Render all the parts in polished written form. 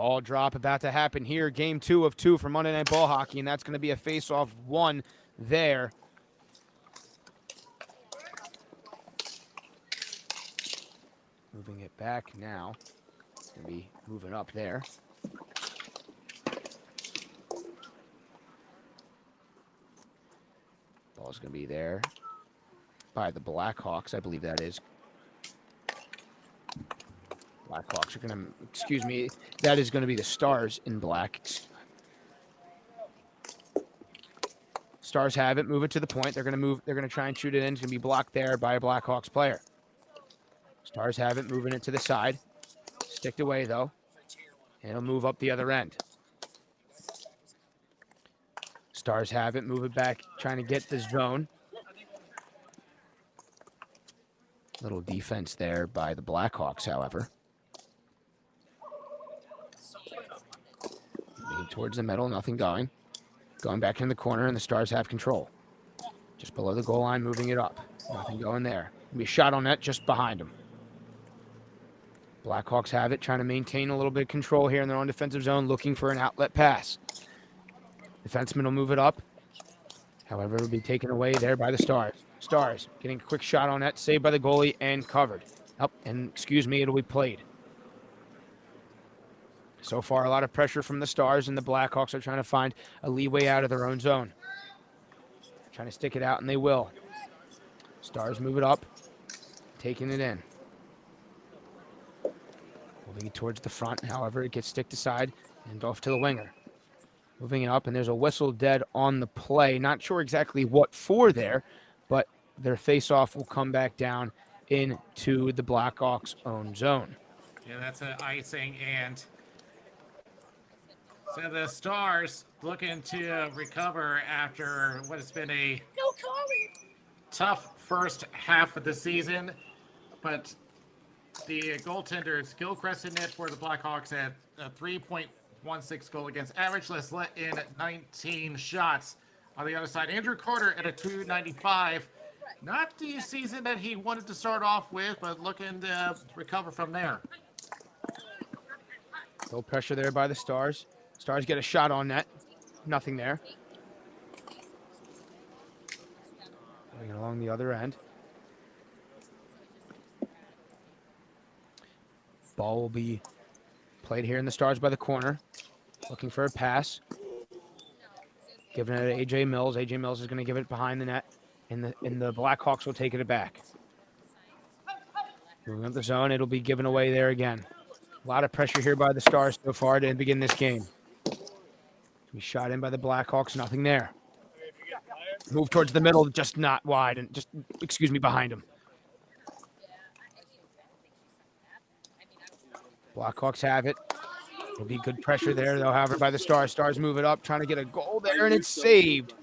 Ball drop about to happen here. Game 2 of 2 for Monday Night Ball Hockey, and that's going to be a face-off 1 there. Moving it back now. It's going to be moving up there. Ball's going to be there by the Blackhawks, I believe that is. Blackhawks are going to, excuse me, that is going to be the Stars in black. Stars have it, move it to the point. They're going to try and shoot it in. It's going to be blocked there by a Blackhawks player. Stars have it, moving it to the side. Sticked away, though. And it'll move up the other end. Stars have it, move it back, trying to get the zone. Little defense there by the Blackhawks, however. Moving towards the middle, nothing going. Going back in the corner, and the Stars have control. Just below the goal line, moving it up. Nothing going there. Gonna be a shot on net just behind him. Blackhawks have it, trying to maintain a little bit of control here in their own defensive zone, looking for an outlet pass. Defenseman will move it up. However, it'll be taken away there by the Stars. Stars getting a quick shot on net, saved by the goalie and covered. Up, and excuse me, it'll be played. So far, a lot of pressure from the Stars, and the Blackhawks are trying to find a leeway out of their own zone. Trying to stick it out, and they will. Stars move it up, taking it in. Moving it towards the front, however, it gets sticked aside and off to the winger. Moving it up, and there's a whistle dead on the play. Not sure exactly what for there, but their face-off will come back down into the Blackhawks' own zone. Yeah, that's an icing, and so the Stars looking to recover after what has been a tough first half of the season, but the goaltender Gilchrist in net for the Blackhawks at a 3.16 goal against average. Let's let in 19 shots. On the other side, Andrew Carter at a 2.95. Not the season that he wanted to start off with, but looking to recover from there. Low pressure there by the Stars. Stars get a shot on net. Nothing there. Going along the other end. Ball will be played here in the Stars by the corner. Looking for a pass. Giving it to A.J. Mills. A.J. Mills is going to give it behind the net. And the Blackhawks will take it back. Moving up the zone, it'll be given away there again. A lot of pressure here by the Stars so far to begin this game. We shot in by the Blackhawks, nothing there. Move towards the middle, just not wide, and just, excuse me, behind him. Blackhawks have it. There'll be good pressure there, though, however, by the Stars. Stars move it up, trying to get a goal there, and it's saved.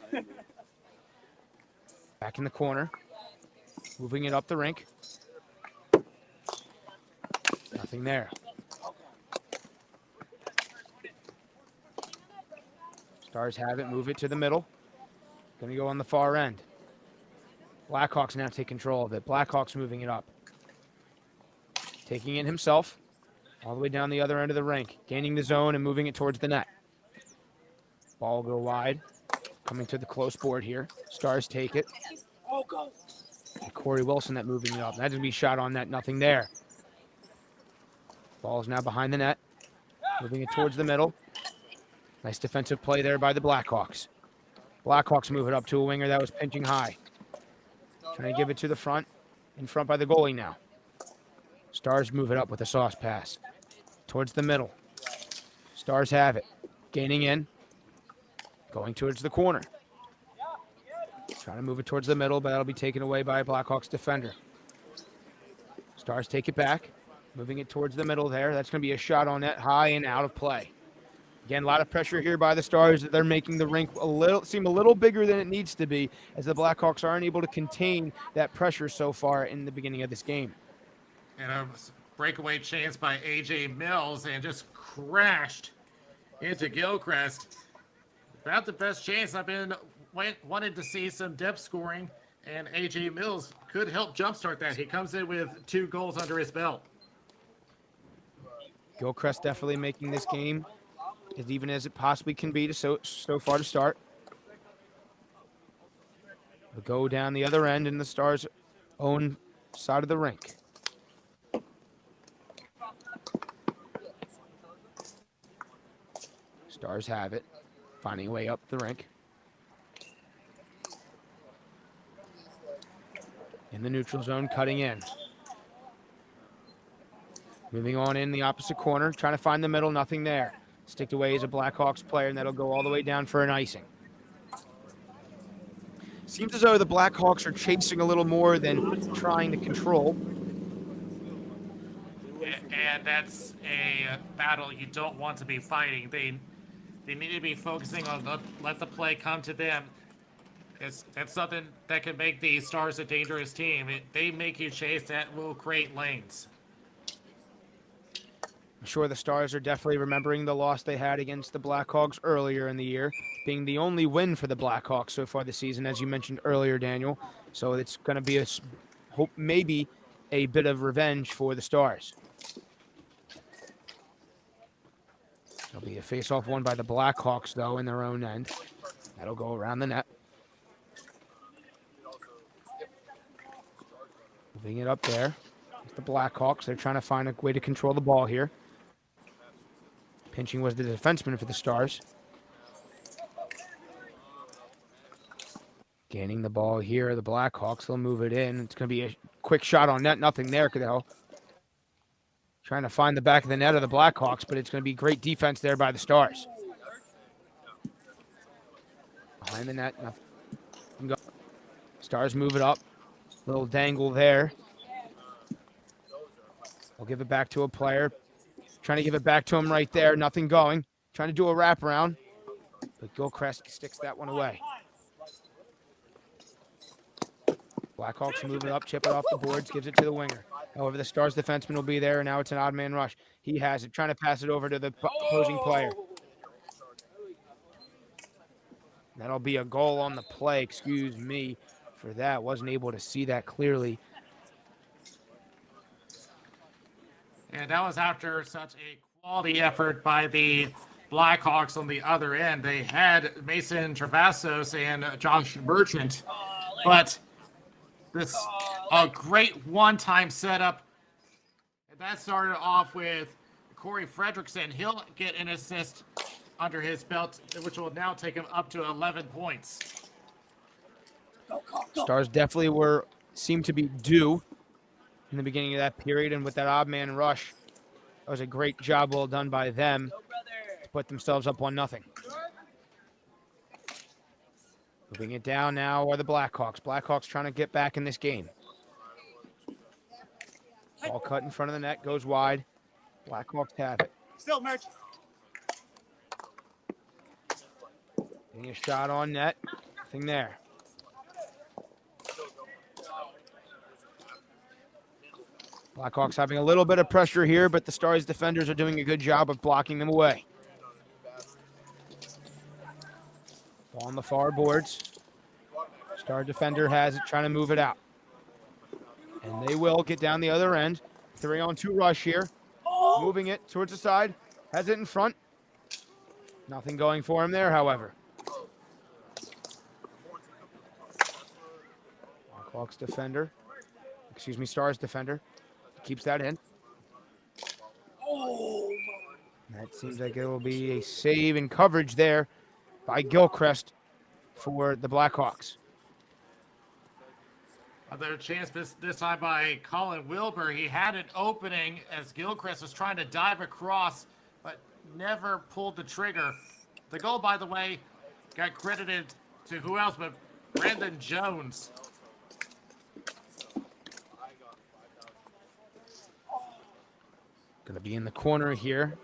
Back in the corner. Moving it up the rink. Nothing there. Stars have it, move it to the middle. Going to go on the far end. Blackhawks now take control of it. Blackhawks moving it up. Taking it himself. All the way down the other end of the rink. Gaining the zone and moving it towards the net. Ball will go wide. Coming to the close board here. Stars take it. And Corey Wilson that moving it up. That's going to be shot on net. Nothing there. Ball is now behind the net. Moving it towards the middle. Nice defensive play there by the Blackhawks. Blackhawks move it up to a winger that was pinching high. Trying to give it to the front. In front by the goalie now. Stars move it up with a sauce pass. Towards the middle. Stars have it. Gaining in. Going towards the corner. Trying to move it towards the middle, but that'll be taken away by a Blackhawks defender. Stars take it back. Moving it towards the middle there. That's going to be a shot on net, high and out of play. Again, a lot of pressure here by the Stars. They're making the rink seem a little bigger than it needs to be, as the Blackhawks aren't able to contain that pressure so far in the beginning of this game. And a breakaway chance by A.J. Mills, and just crashed into Gilchrist. About the best chance I've been wanted to see some depth scoring, and A.J. Mills could help jumpstart that. He comes in with 2 goals under his belt. Gilchrist definitely making this game as even as it possibly can be to so far to start. We'll go down the other end in the Stars' own side of the rink. Stars have it, finding a way up the rink. In the neutral zone, cutting in. Moving on in the opposite corner, trying to find the middle, nothing there. Sticked away as a Blackhawks player, and that'll go all the way down for an icing. Seems as though the Blackhawks are chasing a little more than trying to control. And that's a battle you don't want to be fighting. They need to be focusing on let the play come to them. That's something that can make the Stars a dangerous team. They make you chase, that will create lanes. I'm sure the Stars are definitely remembering the loss they had against the Blackhawks earlier in the year, being the only win for the Blackhawks so far this season, as you mentioned earlier, Daniel. So it's going to be maybe a bit of revenge for the Stars. It'll be a face-off won by the Blackhawks, though, in their own end. That'll go around the net. Moving it up there. It's the Blackhawks. They're trying to find a way to control the ball here. Pinching was the defenseman for the Stars. Gaining the ball here, the Blackhawks. They'll move it in. It's going to be a quick shot on net. Nothing there, though. Trying to find the back of the net of the Blackhawks, but it's going to be great defense there by the Stars. Behind the net, nothing. Stars move it up. Little dangle there. We'll give it back to a player. Trying to give it back to him right there. Nothing going. Trying to do a wraparound. But Gilchrist sticks that one away. Blackhawks move it up, chip it off the boards, gives it to the winger. However, the Stars defenseman will be there, and now it's an odd man rush. He has it, trying to pass it over to the opposing player. That'll be a goal on the play, excuse me for that. Wasn't able to see that clearly. And that was after such a quality effort by the Blackhawks on the other end. They had Mason Travasos and Josh Merchant, but this a great one-time setup. And that started off with Corey Fredrickson. He'll get an assist under his belt, which will now take him up to 11 points. Stars definitely seemed to be due in the beginning of that period, and with that odd man rush, that was a great job well done by them to put themselves up 1-0. Moving it down now are the Blackhawks. Blackhawks trying to get back in this game. Ball cut in front of the net, goes wide. Blackhawks have it. Still, Merch. Getting a shot on net. Nothing there. Blackhawks having a little bit of pressure here, but the Stars defenders are doing a good job of blocking them away. Ball on the far boards. Star defender has it, trying to move it out. And they will get down the other end. 3-on-2 rush here. Moving it towards the side. Has it in front. Nothing going for him there, however. Blackhawks defender. Stars defender. Keeps that in. That seems like it will be a save and coverage there by Gilchrist for the Blackhawks. Another chance this time by Colin Wilbur. He had an opening as Gilchrist was trying to dive across, but never pulled the trigger. The goal, by the way, got credited to who else but Brandon Jones. Going to be in the corner here.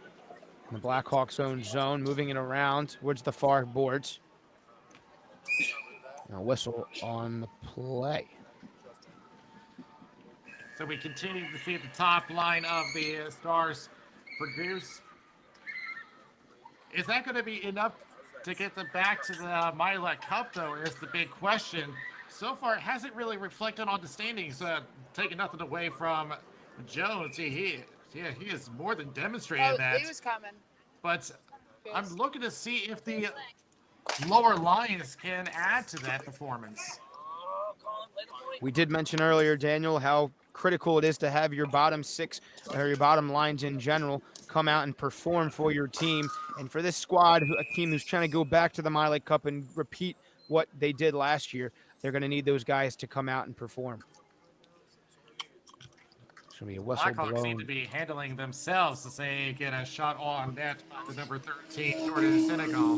In the Blackhawks own zone, moving it around towards the far boards. Now whistle on the play. So we continue to see the top line of the Stars produce. Is that going to be enough to get them back to the Mila Cup, though, is the big question. So far, it hasn't really reflected on the standings, taking nothing away from Jones. He Yeah, he has more than demonstrated that. He was coming. But I'm looking to see if the lower lines can add to that performance. We did mention earlier, Daniel, how critical it is to have your bottom six or your bottom lines in general come out and perform for your team. And for this squad, a team who's trying to go back to the Miley Cup and repeat what they did last year, they're going to need those guys to come out and perform. It's going to be a whistle Blackhawks seem blown. to be handling themselves as they get a shot on net by the number 13, Jordan Senegal.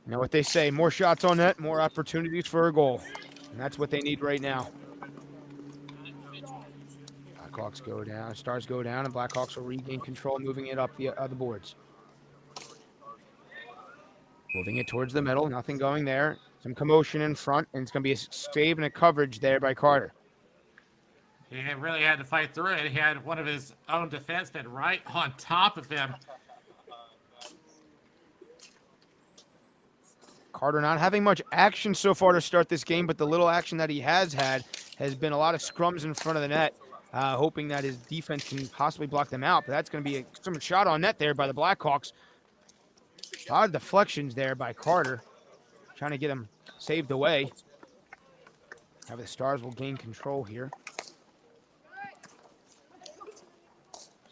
You know what they say, more shots on net, more opportunities for a goal. And that's what they need right now. Blackhawks go down, Stars go down, and Blackhawks will regain control, moving it up the boards. Moving it towards the middle, nothing going there. Some commotion in front, and it's going to be a save and a coverage there by Carter. He really had to fight through it. He had one of his own defensemen right on top of him. Carter not having much action so far to start this game, but the little action that he has had has been a lot of scrums in front of the net, hoping that his defense can possibly block them out. But that's going to be some shot on net there by the Blackhawks. A lot of deflections there by Carter, trying to get him saved away. However, the Stars will gain control here.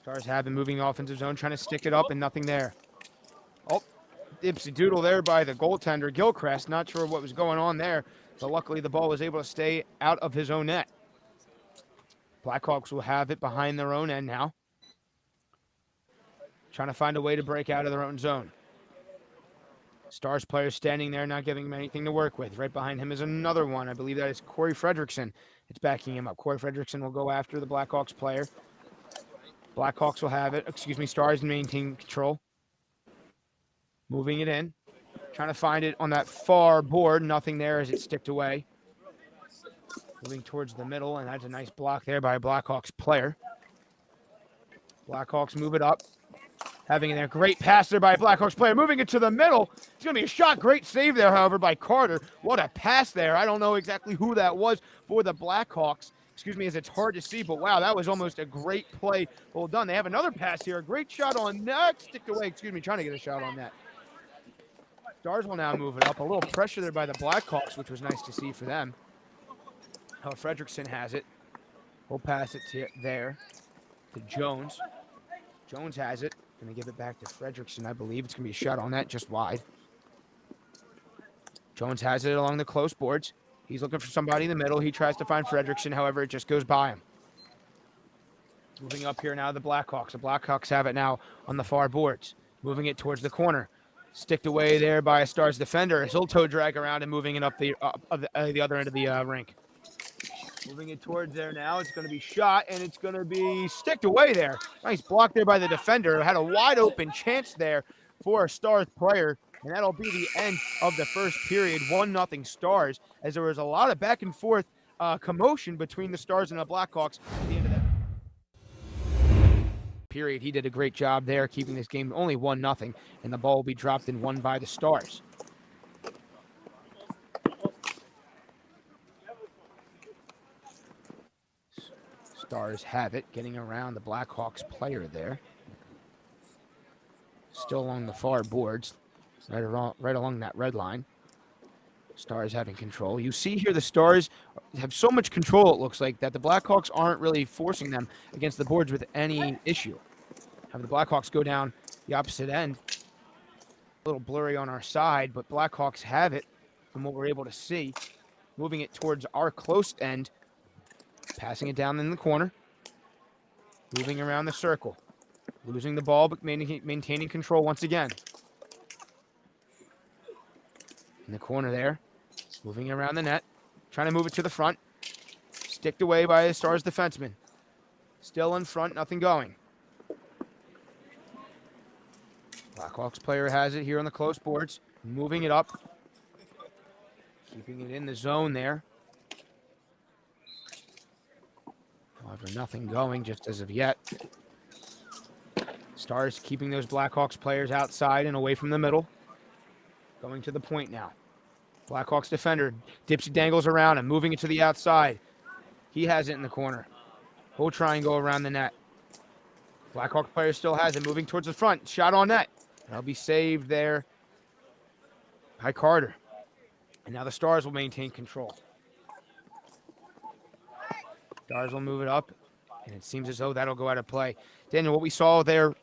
Stars have been moving the offensive zone, trying to stick it up, and nothing there. Oh, dipsy doodle there by the goaltender, Gilchrist. Not sure what was going on there, but luckily the ball was able to stay out of his own net. Blackhawks will have it behind their own end now, trying to find a way to break out of their own zone. Stars player standing there, not giving him anything to work with. Right behind him is another one. I believe that is Corey Fredrickson. It's backing him up. Corey Fredrickson will go after the Blackhawks player. Blackhawks will have it. Stars maintain control. Moving it in. Trying to find it on that far board. Nothing there as it sticked away. Moving towards the middle, and that's a nice block there by a Blackhawks player. Blackhawks move it up. Having a great pass there by a Blackhawks player. Moving it to the middle. It's going to be a shot. Great save there, however, by Carter. What a pass there. I don't know exactly who that was for the Blackhawks. As it's hard to see, but wow, that was almost a great play. Well done. They have another pass here. A great shot on net. Sticked away. Trying to get a shot on net. Stars will now move it up. A little pressure there by the Blackhawks, which was nice to see for them. Fredrickson has it. We'll pass it there to Jones. Jones has it. Going to give it back to Fredrickson, I believe. It's going to be a shot on that just wide. Jones has it along the close boards. He's looking for somebody in the middle. He tries to find Fredrickson. However, it just goes by him. Moving up here now, the Blackhawks. The Blackhawks have it now on the far boards. Moving it towards the corner. Sticked away there by a Stars defender. He'll toe drag around and moving it up the other end of the rink. Moving it towards there now. It's going to be shot, and it's going to be sticked away there. Nice block there by the defender. Had a wide open chance there for a Stars player, and that'll be the end of the first period. 1-0 Stars, as there was a lot of back and forth commotion between the Stars and the Blackhawks at the end of that period. He did a great job there, keeping this game only 1-0, and the ball will be dropped and won by the Stars. Stars have it, getting around the Blackhawks player there. Still along the far boards, right along that red line. Stars having control. You see here the Stars have so much control, it looks like, that the Blackhawks aren't really forcing them against the boards with any issue. Have the Blackhawks go down the opposite end. A little blurry on our side, but Blackhawks have it from what we're able to see. Moving it towards our close end. Passing it down in the corner. Moving around the circle. Losing the ball, but maintaining control once again. In the corner there. Moving around the net. Trying to move it to the front. Sticked away by the Stars defenseman. Still in front, nothing going. Blackhawks player has it here on the close boards. Moving it up. Keeping it in the zone there. However, nothing going just as of yet. Stars keeping those Blackhawks players outside and away from the middle. Going to the point now. Blackhawks defender. Dipsy dangles around and moving it to the outside. He has it in the corner. He'll try and go around the net. Blackhawk player still has it, moving towards the front. Shot on net. That'll be saved there by Carter. And now the Stars will maintain control. Stars will move it up, and it seems as though that'll go out of play. Daniel, what we saw there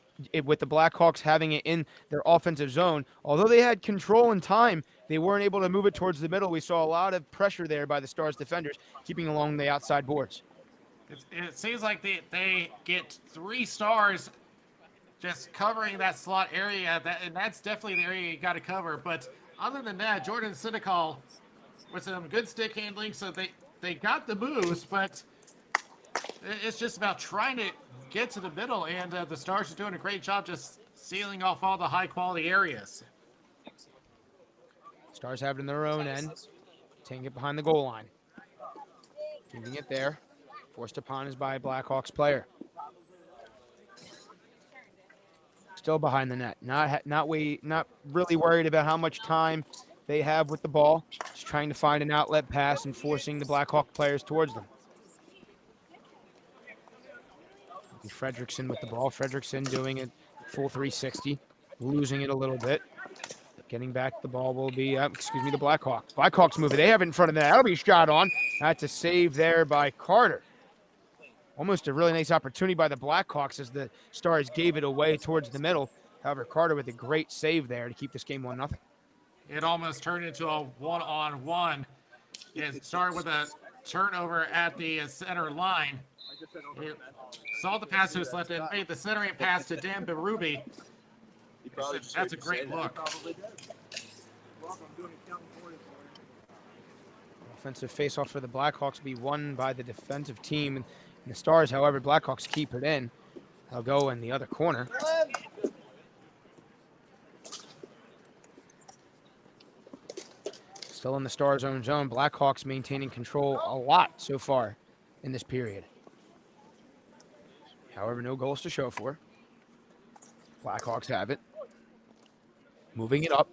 with the Blackhawks having it in their offensive zone, although they had control and time, they weren't able to move it towards the middle. We saw a lot of pressure there by the Stars defenders, keeping along the outside boards. It seems like they get 3 Stars just covering that slot area, and that's definitely the area you got to cover. But other than that, Jordan Sinikal with some good stick handling, so they got the moves, but it's just about trying to get to the middle, and the Stars are doing a great job just sealing off all the high-quality areas. Stars have it in their own end, taking it behind the goal line. Keeping it there. Forced upon is by a Blackhawks player. Still behind the net. Not really worried about how much time they have with the ball. Just trying to find an outlet pass and forcing the Blackhawk players towards them. Fredrickson with the ball. Fredrickson doing it full 360, losing it a little bit. Getting back the ball will be, the Blackhawks. Blackhawks move it. They have it in front of the net. That'll be shot on. That's a save there by Carter. Almost a really nice opportunity by the Blackhawks as the Stars gave it away towards the middle. However, Carter with a great save there to keep this game 1-0. It almost turned into a one-on-one. It started with a turnover at the center line. It saw the pass to his left and made the centering pass to Dan Berube. That's a great look. Offensive faceoff for the Blackhawks will be won by the defensive team. And the Stars, however, Blackhawks keep it in. They'll go in the other corner. Still in the Stars' own zone. Blackhawks maintaining control a lot so far in this period. However, no goals to show for. Blackhawks have it. Moving it up.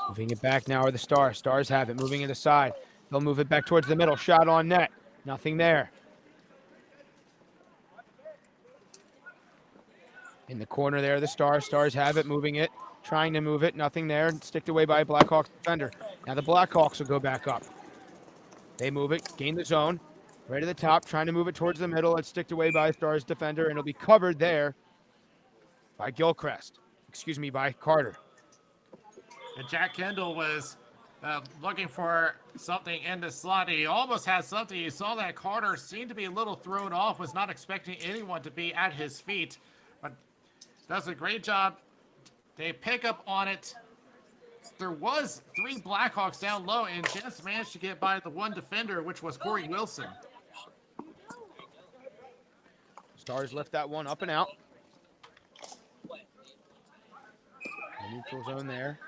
Moving it back now are the Stars. Stars have it. Moving it aside. They'll move it back towards the middle. Shot on net. Nothing there. In the corner there, the Stars. Stars have it. Moving it. Trying to move it. Nothing there. Sticked away by a Blackhawks defender. Now the Blackhawks will go back up. They move it. Gain the zone. Right at the top. Trying to move it towards the middle. It's sticked away by a Stars defender. And it'll be covered there by by Carter. And Jack Kendall was looking for something in the slot. He almost had something. You saw that Carter seemed to be a little thrown off, was not expecting anyone to be at his feet, but does a great job. They pick up on it. There was 3 Blackhawks down low and just managed to get by the one defender, which was Corey Wilson. Stars lift that one up and out. The neutral zone there.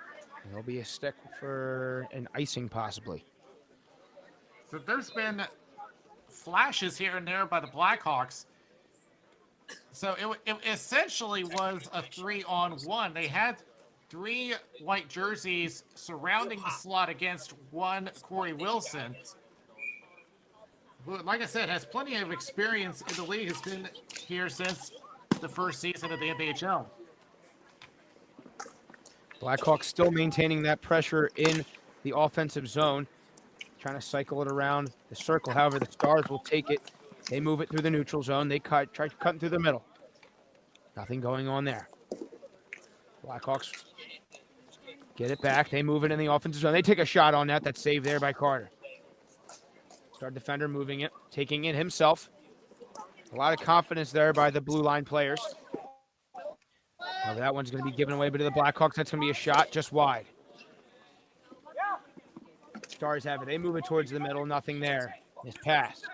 And there'll be a stick for an icing possibly. So there's been flashes here and there by the Blackhawks. So it essentially was a 3-on-1. They had 3 white jerseys surrounding the slot against one Corey Wilson, who, like I said, has plenty of experience in the league, has been here since the first season of the NBHL. Blackhawks still maintaining that pressure in the offensive zone, trying to cycle it around the circle. However, the Stars will take it. They move it through the neutral zone. They try cutting through the middle. Nothing going on there. Blackhawks get it back. They move it in the offensive zone. They take a shot on that. That's saved there by Carter. Star defender moving it, taking it himself. A lot of confidence there by the blue line players. Now that one's going to be given away, but to the Blackhawks, that's going to be a shot just wide. Stars have it. They move it towards the middle. Nothing there. It's passed.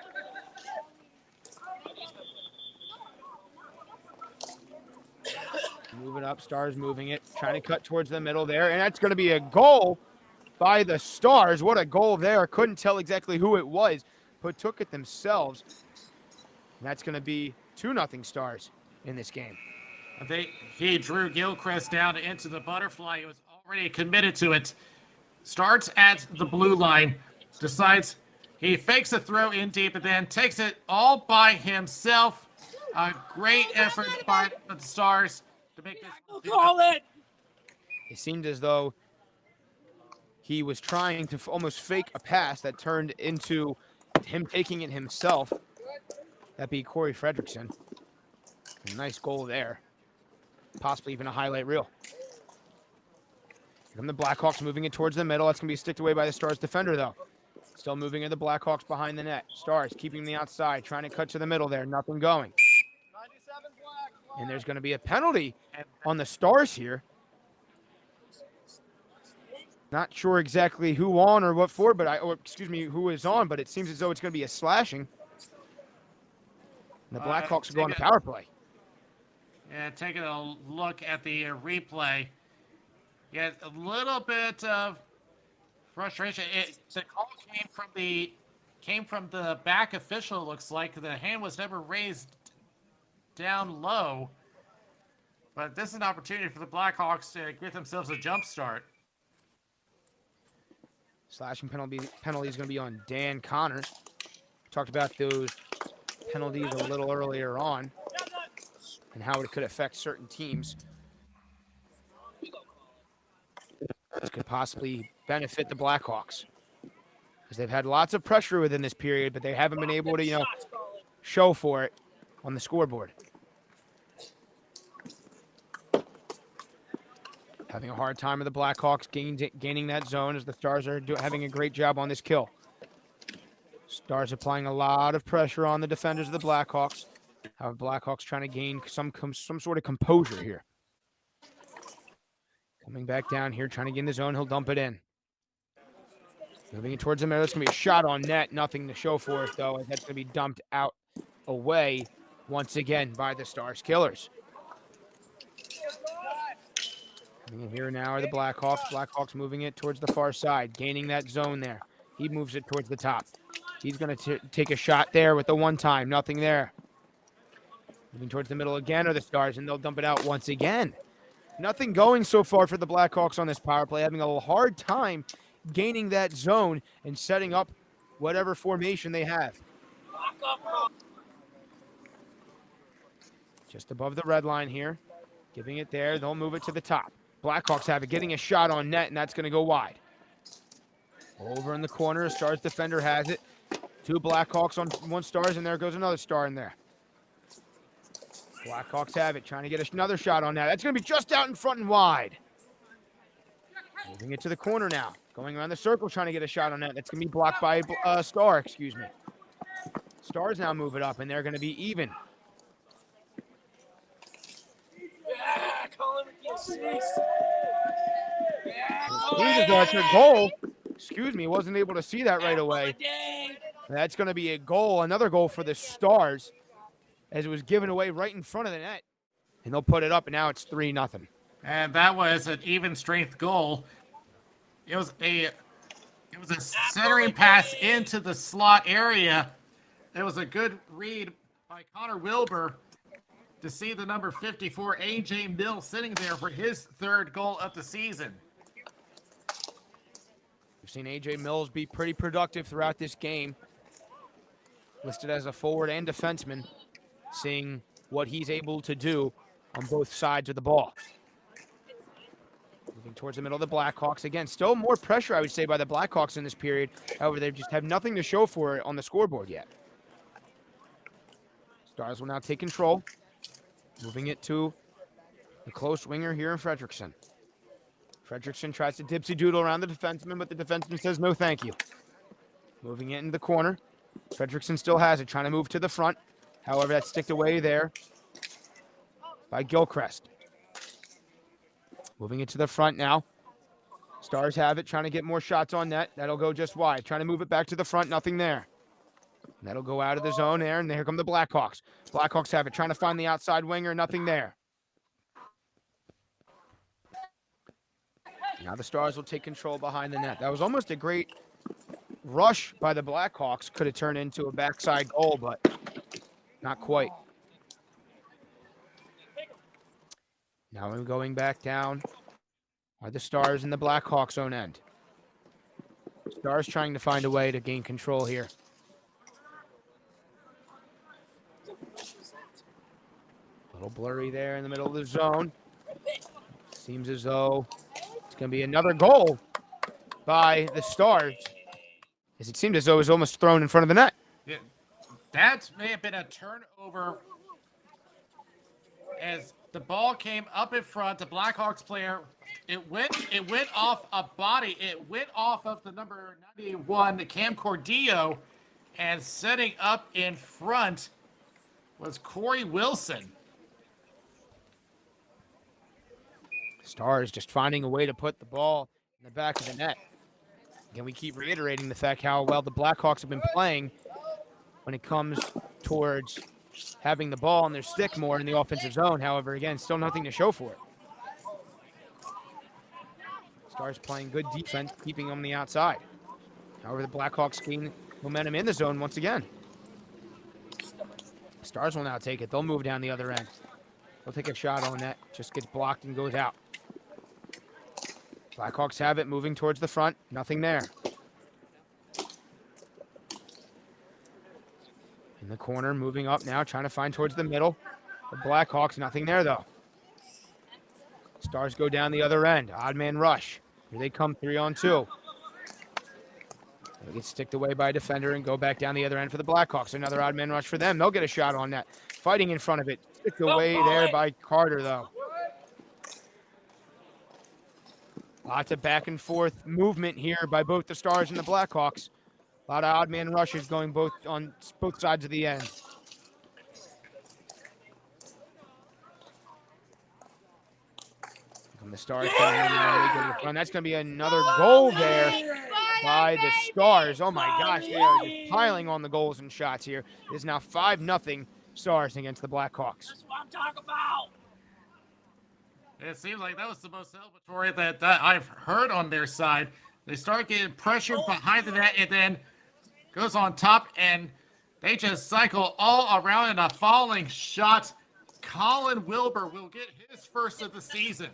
Move it up. Stars moving it. Trying to cut towards the middle there. And that's going to be a goal by the Stars. What a goal there. Couldn't tell exactly who it was, but took it themselves. And that's going to be 2-0 Stars in this game. He drew Gilchrist down into the butterfly. He was already committed to it. starts at the blue line, decides he fakes a throw in deep and then takes it all by himself. A great effort by the Stars to make this. Call it. It seemed as though he was trying to almost fake a pass that turned into him taking it himself. That'd be Corey Fredrickson. A nice goal there. Possibly even a highlight reel. From the Blackhawks moving it towards the middle. That's going to be sticked away by the Stars defender, though. Still moving in the Blackhawks behind the net. Stars keeping the outside, trying to cut to the middle there. Nothing going. And there's going to be a penalty on the Stars here. Not sure exactly who on or what for, but who is on, but it seems as though it's going to be a slashing. And the Blackhawks are going to power play. Yeah, taking a look at the replay. Yeah, a little bit of frustration. The call came from the back official. Looks like the hand was never raised down low, but this is an opportunity for the Blackhawks to get themselves a jump start. Slashing penalty is going to be on Dan Connors. Talked about those penalties a little earlier on and how it could affect certain teams. This could possibly benefit the Blackhawks, because they've had lots of pressure within this period, but they haven't been able to, show for it on the scoreboard. Having a hard time with the Blackhawks gaining that zone, as the Stars are having a great job on this kill. Stars applying a lot of pressure on the defenders of the Blackhawks. How Blackhawks trying to gain some sort of composure here. Coming back down here, trying to get in the zone. He'll dump it in. Moving it towards the middle. It's going to be a shot on net. Nothing to show for it, though, as that's going to be dumped out away once again by the Stars killers. Coming in here now are the Blackhawks. Blackhawks moving it towards the far side, gaining that zone there. He moves it towards the top. He's going to take a shot there with the one-time. Nothing there. Moving towards the middle again are the Stars, and they'll dump it out once again. Nothing going so far for the Blackhawks on this power play, having a hard time gaining that zone and setting up whatever formation they have. Just above the red line here. Giving it there. They'll move it to the top. Blackhawks have it, getting a shot on net, and that's going to go wide. Over in the corner, a Stars defender has it. Two Blackhawks on one Stars, and there goes another Star in there. Blackhawks have it, trying to get another shot on that. That's going to be just out in front and wide. Moving it to the corner now. Going around the circle, trying to get a shot on that. That's going to be blocked by Star, Stars now move it up, and they're going to be even. That's a goal. Wasn't able to see that right away. That's going to be a goal, another goal for the Stars, as it was given away right in front of the net. And they'll put it up, and now it's 3-0. And that was an even strength goal. It was a centering pass into the slot area. It was a good read by Connor Wilbur to see the number 54, A.J. Mills, sitting there for his third goal of the season. We've seen A.J. Mills be pretty productive throughout this game. Listed as a forward and defenseman, seeing what he's able to do on both sides of the ball. Moving towards the middle of the Blackhawks. Again, still more pressure, I would say, by the Blackhawks in this period. However, they just have nothing to show for it on the scoreboard yet. Stars will now take control. Moving it to the close winger here in Fredrickson. Fredrickson tries to dipsy-doodle around the defenseman, but the defenseman says no thank you. Moving it in the corner. Fredrickson still has it, trying to move to the front. However, that's sticked away there by Gilchrist. Moving it to the front now. Stars have it, trying to get more shots on net. That'll go just wide. Trying to move it back to the front, nothing there. And that'll go out of the zone there, and here come the Blackhawks. Blackhawks have it, trying to find the outside winger, nothing there. Now the Stars will take control behind the net. That was almost a great rush by the Blackhawks. Could have turned into a backside goal, but not quite. Now I'm going back down are the Stars in the Blackhawks' own end. Stars trying to find a way to gain control here. A little blurry there in the middle of the zone. Seems as though it's going to be another goal by the Stars, as it seemed as though it was almost thrown in front of the net. Yeah, that may have been a turnover as the ball came up in front. The Blackhawks player, it went off a body. It went off of the number 91, Cam Cordillo, and setting up in front was Corey Wilson. Stars just finding a way to put the ball in the back of the net. Again, we keep reiterating the fact how well the Blackhawks have been playing when it comes towards having the ball on their stick more in the offensive zone. However, again, still nothing to show for it. Stars playing good defense, keeping them on the outside. However, the Blackhawks gain momentum in the zone once again. Stars will now take it. They'll move down the other end. They'll take a shot on that. Just gets blocked and goes out. Blackhawks have it, moving towards the front. Nothing there. In the corner, moving up now, trying to find towards the middle. The Blackhawks, nothing there though. Stars go down the other end. Odd man rush. Here they come, 3-on-2. They get sticked away by a defender and go back down the other end for the Blackhawks. Another odd man rush for them. They'll get a shot on that. Fighting in front of it. Sticked away there by Carter though. Lots of back and forth movement here by both the Stars and the Blackhawks. A lot of odd man rushes going on both sides of the end. From the Stars and that's going to be another goal there by the Stars. Oh my gosh, they are just piling on the goals and shots here. It is now 5-0 Stars against the Blackhawks. That's what I'm talking about. It seems like that was the most celebratory that I've heard on their side. They start getting pressured behind the net and then goes on top, and they just cycle all around in a falling shot. Colin Wilbur will get his first of the season.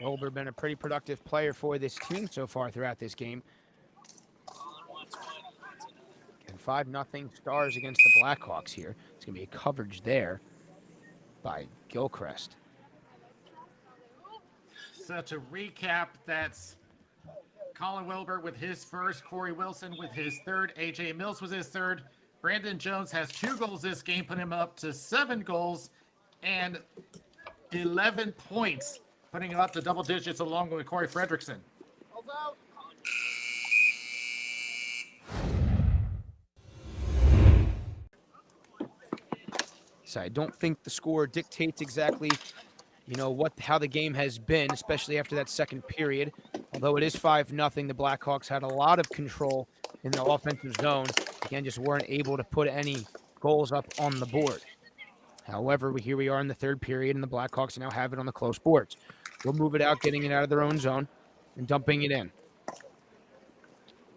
Wilbur been a pretty productive player for this team so far throughout this game. And 5-0 Stars against the Blackhawks here. It's going to be a coverage there by Gilchrist. So to recap, that's Colin Wilbur with his first, Corey Wilson with his third, AJ Mills was his third. Brandon Jones has 2 goals this game, putting him up to 7 goals and 11 points, putting him up to double digits along with Corey Fredrickson. So I don't think the score dictates exactly, how the game has been, especially after that second period. Although it is 5-0, the Blackhawks had a lot of control in the offensive zone. Again, just weren't able to put any goals up on the board. However, here we are in the third period, and the Blackhawks now have it on the close boards. They'll move it out, getting it out of their own zone and dumping it in.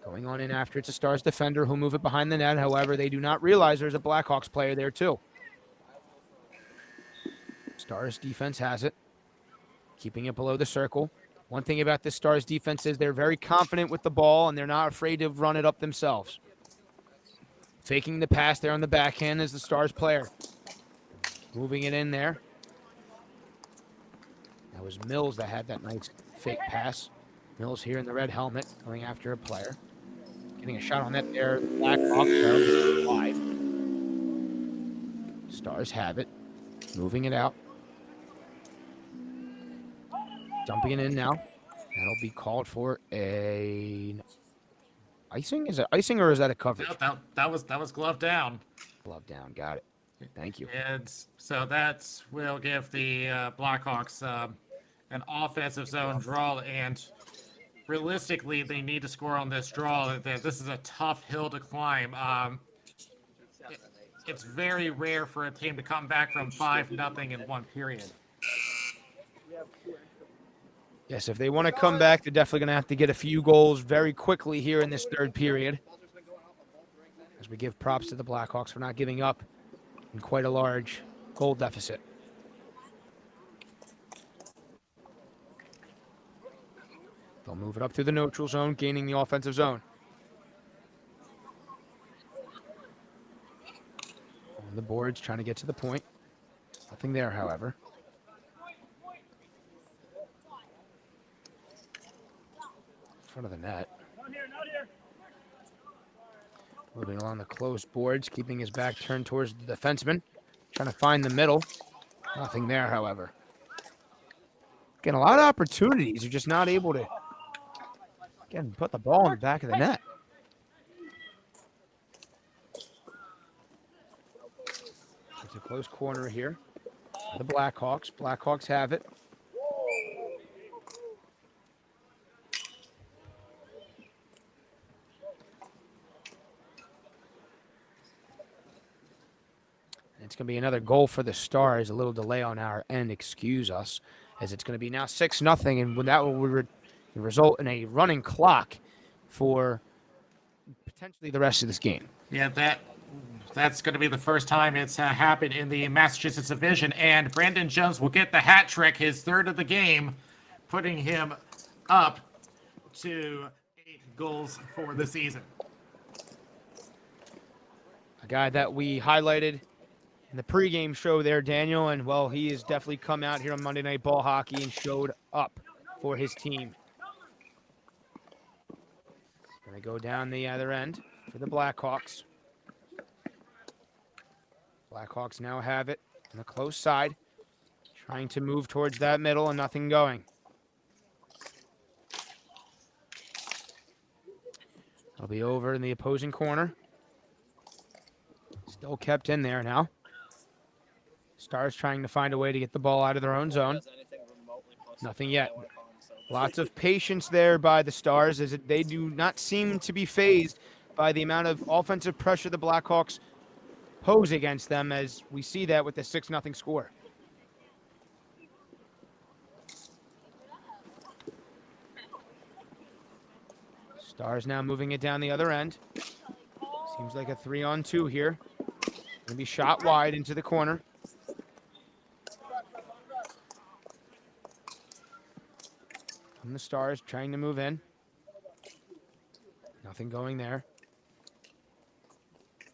Going on in after it's a Stars defender who'll move it behind the net. However, they do not realize there's a Blackhawks player there too. Stars defense has it, keeping it below the circle. One thing about this Stars defense is they're very confident with the ball, and they're not afraid to run it up themselves. Faking the pass there on the backhand is the Stars player. Moving it in there. That was Mills that had that nice fake pass. Mills here in the red helmet, going after a player. Getting a shot on that there. The Blackhawks are wide. Stars have it. Moving it out. Dumping it in now. That'll be called for a icing. Is it icing or is that a coverage? That was glove down. Glove down. Got it. Thank you. And so that will give the Blackhawks an offensive zone draw, and realistically, they need to score on this draw. This is a tough hill to climb. It's very rare for a team to come back from 5-0 in one period. Yes, if they want to come back, they're definitely going to have to get a few goals very quickly here in this third period. As we give props to the Blackhawks for not giving up in quite a large goal deficit. They'll move it up through the neutral zone, gaining the offensive zone. On the boards, trying to get to the point. Nothing there, however. Front of the net. Moving along the close boards, keeping his back turned towards the defenseman. Trying to find the middle. Nothing there, however. Getting a lot of opportunities. You're just not able to, again, put the ball in the back of the net. It's a close corner here. The Blackhawks. Blackhawks have it. It's going to be another goal for the Stars. A little delay on our end, excuse us, as it's going to be now 6-0, and that will result in a running clock for potentially the rest of this game. Yeah, that's going to be the first time it's happened in the Massachusetts division, and Brandon Jones will get the hat trick, his third of the game, putting him up to 8 goals for the season. A guy that we highlighted in the pregame show there, Daniel, and, well, he has definitely come out here on Monday Night Ball Hockey and showed up for his team. Going to go down the other end for the Blackhawks. Blackhawks now have it on the close side, trying to move towards that middle and nothing going. It'll be over in the opposing corner. Still kept in there now. Stars trying to find a way to get the ball out of their own zone. Nothing yet. Lots of patience there by the Stars, as they do not seem to be fazed by the amount of offensive pressure the Blackhawks pose against them, as we see that with the 6-0 score. Stars now moving it down the other end. Seems like a 3-on-2 here. Going to be shot wide into the corner. From the Stars trying to move in. Nothing going there.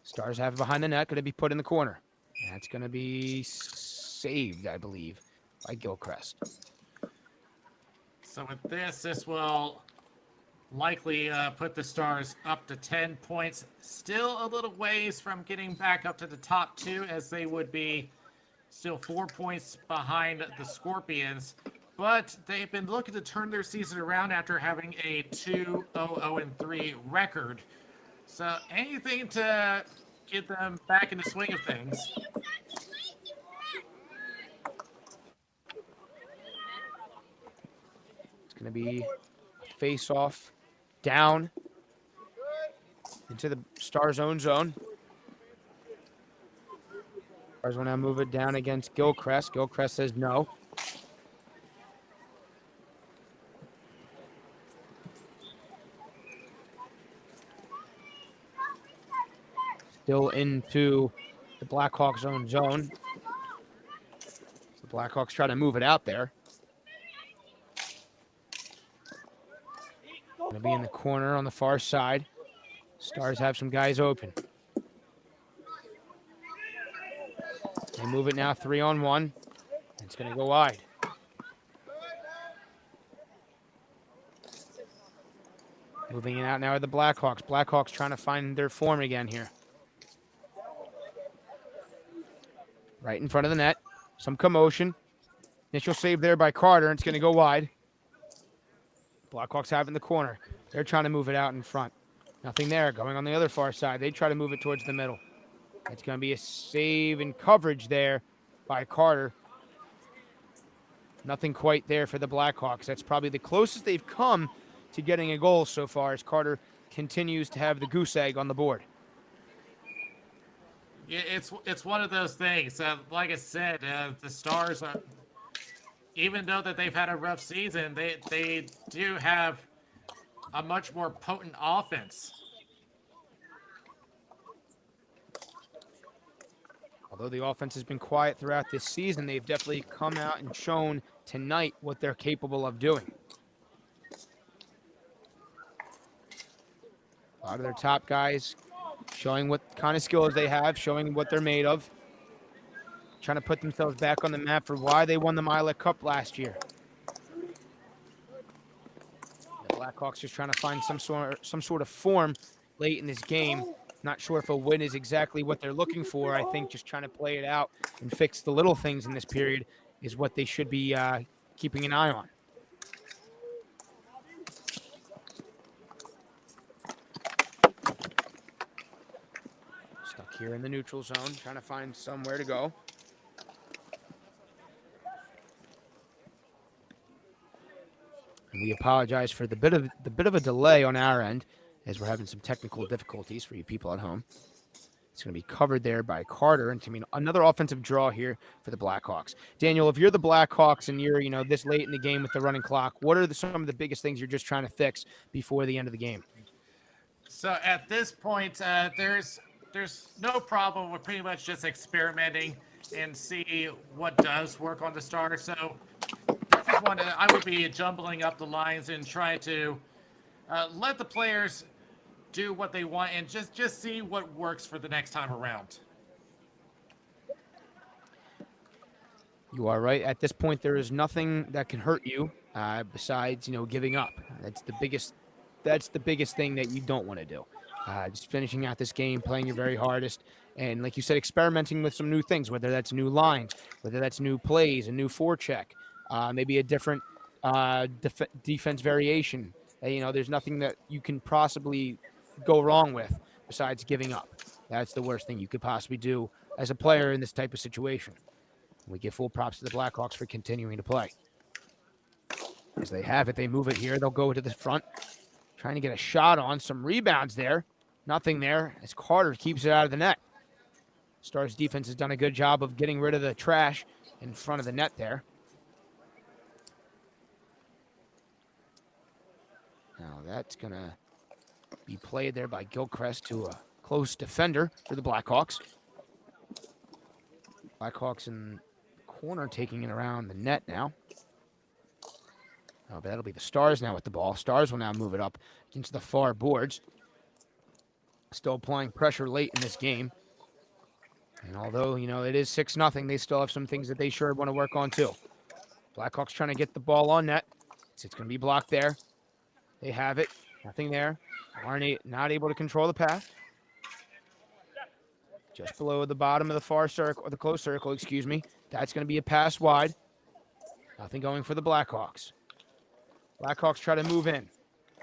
Stars have it behind the net, going to be put in the corner. That's going to be saved, I believe, by Gilchrist. So with this will likely put the Stars up to 10 points. Still a little ways from getting back up to the top 2, as they would be still 4 points behind the Scorpions. But they've been looking to turn their season around after having a 2-0-3 record. So anything to get them back in the swing of things. It's going to be a face-off down into the Stars' own zone. Stars will now move it down against Gilchrist. Gilchrist says no. Still into the Blackhawks' own zone. The Blackhawks try to move it out there. Going to be in the corner on the far side. Stars have some guys open. They move it now 3-on-1. It's going to go wide. Moving it out now are the Blackhawks. Blackhawks trying to find their form again here. Right in front of the net. Some commotion. Initial save there by Carter, and it's going to go wide. Blackhawks have it in the corner. They're trying to move it out in front. Nothing there. Going on the other far side. They try to move it towards the middle. It's going to be a save and coverage there by Carter. Nothing quite there for the Blackhawks. That's probably the closest they've come to getting a goal so far, as Carter continues to have the goose egg on the board. Yeah, it's one of those things. Like I said, the Stars, even though that they've had a rough season, they do have a much more potent offense. Although the offense has been quiet throughout this season, they've definitely come out and shown tonight what they're capable of doing. A lot of their top guys showing what kind of skills they have, showing what they're made of, trying to put themselves back on the map for why they won the Milet Cup last year. The Blackhawks just trying to find some sort of form late in this game. Not sure if a win is exactly what they're looking for. I think just trying to play it out and fix the little things in this period is what they should be keeping an eye on. Stuck here in the neutral zone, trying to find somewhere to go. And we apologize for the bit of a delay on our end, as we're having some technical difficulties for you people at home. It's going to be covered there by Carter, and to me, another offensive draw here for the Blackhawks. Daniel, if you're the Blackhawks and you're this late in the game with the running clock, what are some of the biggest things you're just trying to fix before the end of the game? So at this point, there's no problem with pretty much just experimenting and see what does work on the Stars. So this is one I would be jumbling up the lines and trying to let the players do what they want and just see what works for the next time around. You are right. At this point, there is nothing that can hurt you besides giving up. That's the biggest thing that you don't want to do. Just finishing out this game, playing your very hardest, and like you said, experimenting with some new things, whether that's new lines, whether that's new plays, a new forecheck, maybe a different defense variation. There's nothing that you can possibly go wrong with besides giving up. That's the worst thing you could possibly do as a player in this type of situation. We give full props to the Blackhawks for continuing to play. As they have it, they move it here. They'll go to the front, trying to get a shot on. Some rebounds there. Nothing there as Carter keeps it out of the net. Stars defense has done a good job of getting rid of the trash in front of the net there. Now that's going to be played there by Gilchrist to a close defender for the Blackhawks. Blackhawks in the corner taking it around the net now. Oh, but that'll be the Stars now with the ball. Stars will now move it up into the far boards. Still applying pressure late in this game. And although, it is 6-0, they still have some things that they sure want to work on too. Blackhawks trying to get the ball on net. It's going to be blocked there. They have it. Nothing there. Not able to control the pass. Just below the bottom of the far circle, or the close circle, excuse me. That's going to be a pass wide. Nothing going for the Blackhawks. Blackhawks try to move in.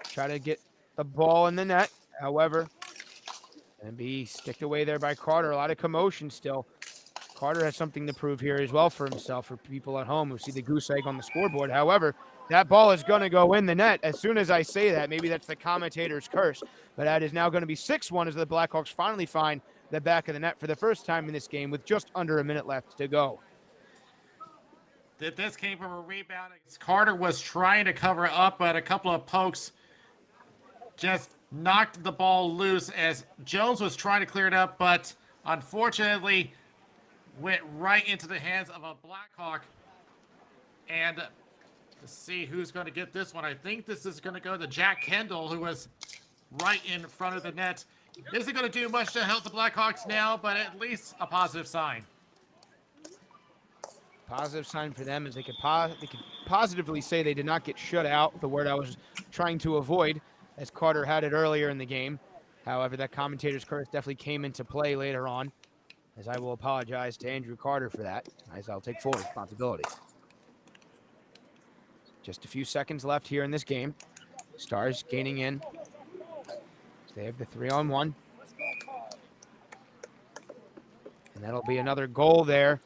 Try to get the ball in the net. However, going to be sticked away there by Carter. A lot of commotion still. Carter has something to prove here as well for himself, for people at home who see the goose egg on the scoreboard. However, that ball is going to go in the net. As soon as I say that, maybe that's the commentator's curse, but that is now going to be 6-1 as the Blackhawks finally find the back of the net for the first time in this game with just under a minute left to go. This came from a rebound. Carter was trying to cover up, but a couple of pokes just knocked the ball loose as Jones was trying to clear it up, but unfortunately went right into the hands of a Blackhawk. And let's see who's going to get this one. I think this is going to go to Jack Kendall, who was right in front of the net. Isn't going to do much to help the Blackhawks now, but at least a positive sign. Positive sign for them is they could positively say they did not get shut out, the word I was trying to avoid, as Carter had it earlier in the game. However, that commentator's curse definitely came into play later on, as I will apologize to Andrew Carter for that, as I'll take full responsibility. Just a few seconds left here in this game. Stars gaining in. They have the 3-on-1. And that'll be another goal there.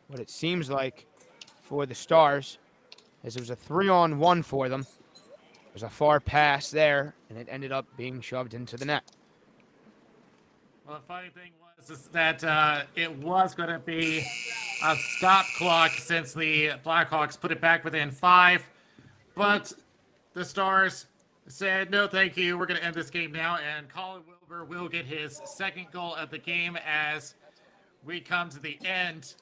What it seems like for the Stars, as it was a 3-on-1 for them. There's a far pass there, and it ended up being shoved into the net. Well, the funny thing was that it was going to be a stop clock since the Blackhawks put it back within 5. But the Stars said, no, thank you. We're going to end this game now. And Colin Wilbur will get his second goal of the game as we come to the end